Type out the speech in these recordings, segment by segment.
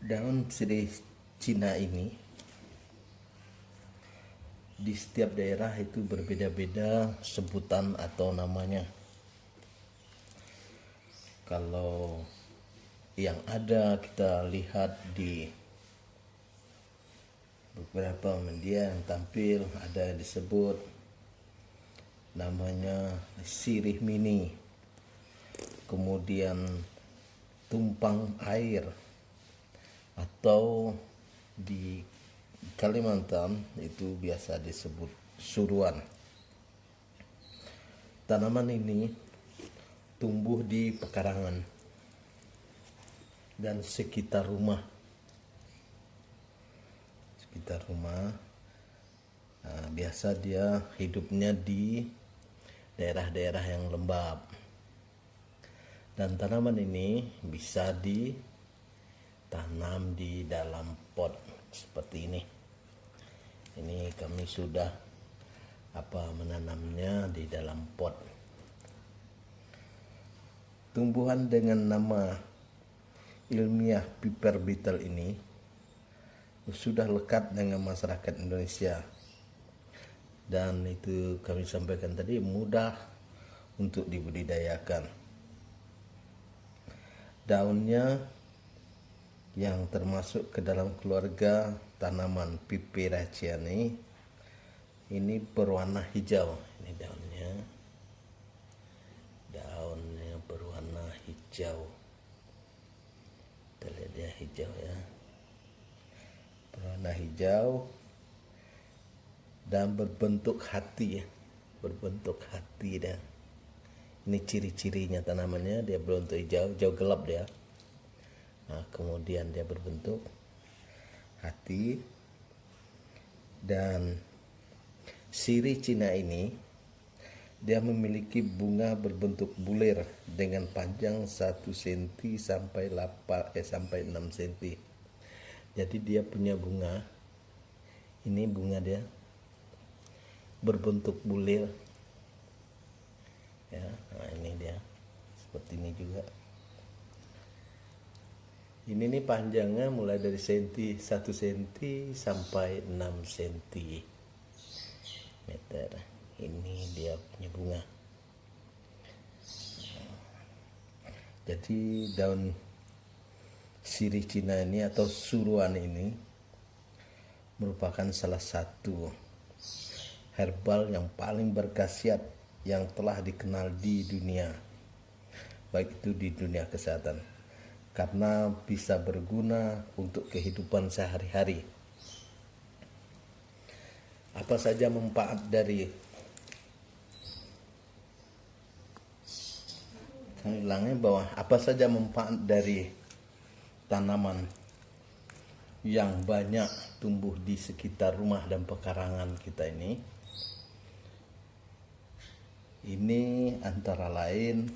Daun sirih Cina ini di setiap daerah itu berbeda-beda sebutan atau namanya. Kalau yang ada kita lihat di beberapa media yang tampil ada yang disebut namanya sirih mini, kemudian tumpang air, atau di Kalimantan itu biasa disebut suruan. Tanaman ini tumbuh di pekarangan dan sekitar rumah. Biasa dia hidupnya di daerah-daerah yang lembab. Dan tanaman ini bisa ditanam di dalam pot seperti ini. Ini kami sudah menanamnya di dalam pot. Tumbuhan dengan nama ilmiah Piper beetle ini sudah lekat dengan masyarakat Indonesia, dan itu kami sampaikan tadi mudah untuk dibudidayakan. Daunnya yang termasuk ke dalam keluarga tanaman Piperaceae ini berwarna hijau. Ini daunnya berwarna hijau. Kita lihat dia hijau ya, berwarna hijau dan berbentuk hati ya, dan ini ciri-cirinya tanamannya, dia berbentuk hijau gelap dia. Nah, kemudian dia berbentuk hati. Dan sirih Cina ini dia memiliki bunga berbentuk bulir dengan panjang 1 cm sampai 6 cm. Jadi dia punya bunga. Ini bunga dia berbentuk bulir. Ya, nah ini dia. Seperti ini juga. Ini nih panjangnya mulai dari 1 cm sampai 6 cm. Ini dia punya bunga. Jadi daun sirih Cina ini atau suruan ini merupakan salah satu herbal yang paling berkhasiat yang telah dikenal di dunia, baik itu di dunia kesehatan, karena bisa berguna untuk kehidupan sehari-hari. Apa saja manfaat dari tanaman yang banyak tumbuh di sekitar rumah dan pekarangan kita ini? Ini antara lain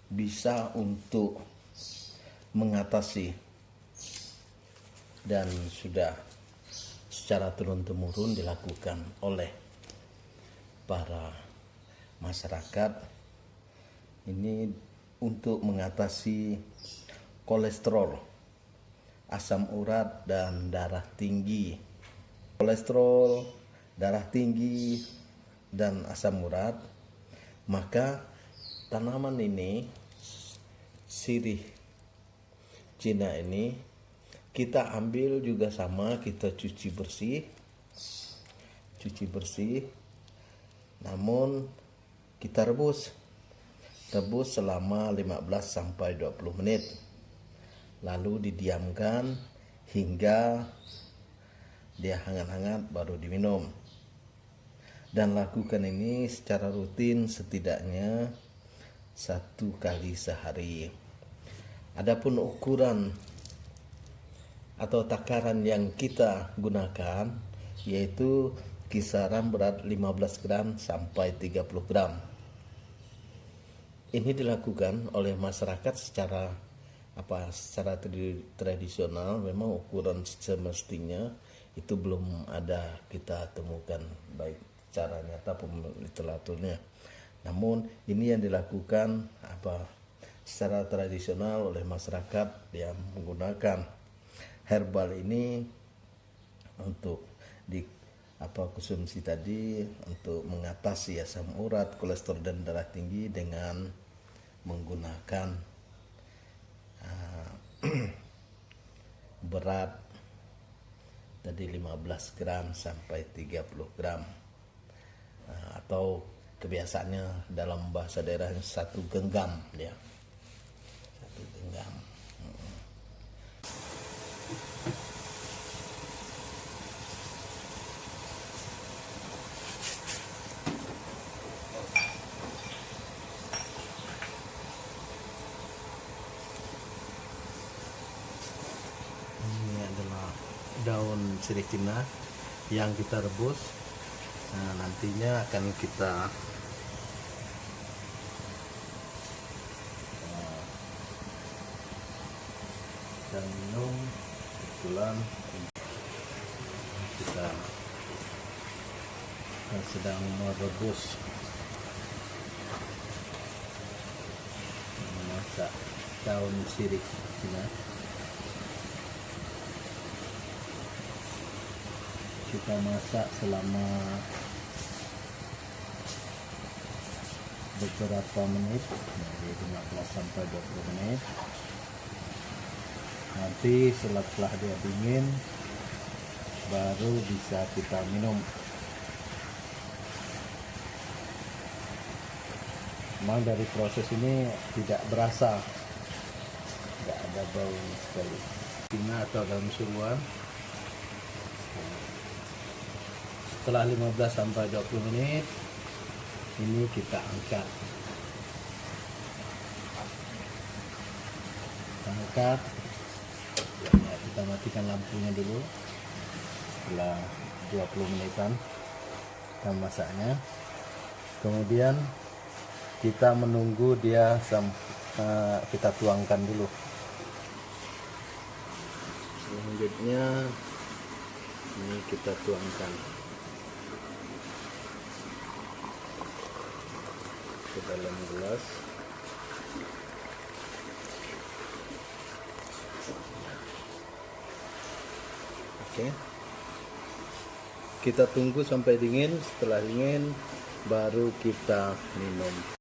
bisa untuk mengatasi, dan sudah secara turun-temurun dilakukan oleh para masyarakat ini untuk mengatasi kolesterol, asam urat, dan darah tinggi. Kolesterol, darah tinggi, dan asam urat, maka tanaman ini, sirih Cina ini, kita ambil juga sama, kita cuci bersih, namun kita rebus selama 15 sampai 20 menit. Lalu didiamkan hingga dia hangat-hangat baru diminum. Dan lakukan ini secara rutin setidaknya 1 kali sehari. Adapun ukuran atau takaran yang kita gunakan yaitu kisaran berat 15 gram sampai 30 gram. Ini dilakukan oleh masyarakat secara tradisional. Memang ukuran semestinya itu belum ada kita temukan baik cara nyata maupun literaturnya. Namun ini yang dilakukan secara tradisional oleh masyarakat yang menggunakan herbal ini untuk konsumsi tadi untuk mengatasi asam urat, kolesterol dan darah tinggi dengan menggunakan berat tadi 15 gram sampai 30 gram atau kebiasaannya dalam bahasa daerah 1 genggam ya. 1 genggam. Ini adalah daun sirih Cina yang kita rebus. Nah, nantinya akan kita minum. Kebetulan kita sedang merebus memasak daun sirih Cina. Kita masak selama beberapa menit, dari 15 sampai 20 menit. Nanti setelah dia dingin baru bisa kita minum. Memang dari proses ini tidak berasa, tidak ada bau sekali. Cina atau daun suruhan. Setelah 15 sampai 20 menit ini kita angkat. Ya, kita matikan lampunya dulu. Setelah 20 menitan kita masaknya. Kemudian kita menunggu dia kita tuangkan dulu. Selanjutnya ini kita tuangkan ke dalam gelas. Oke. Kita tunggu sampai dingin. Setelah dingin baru kita minum.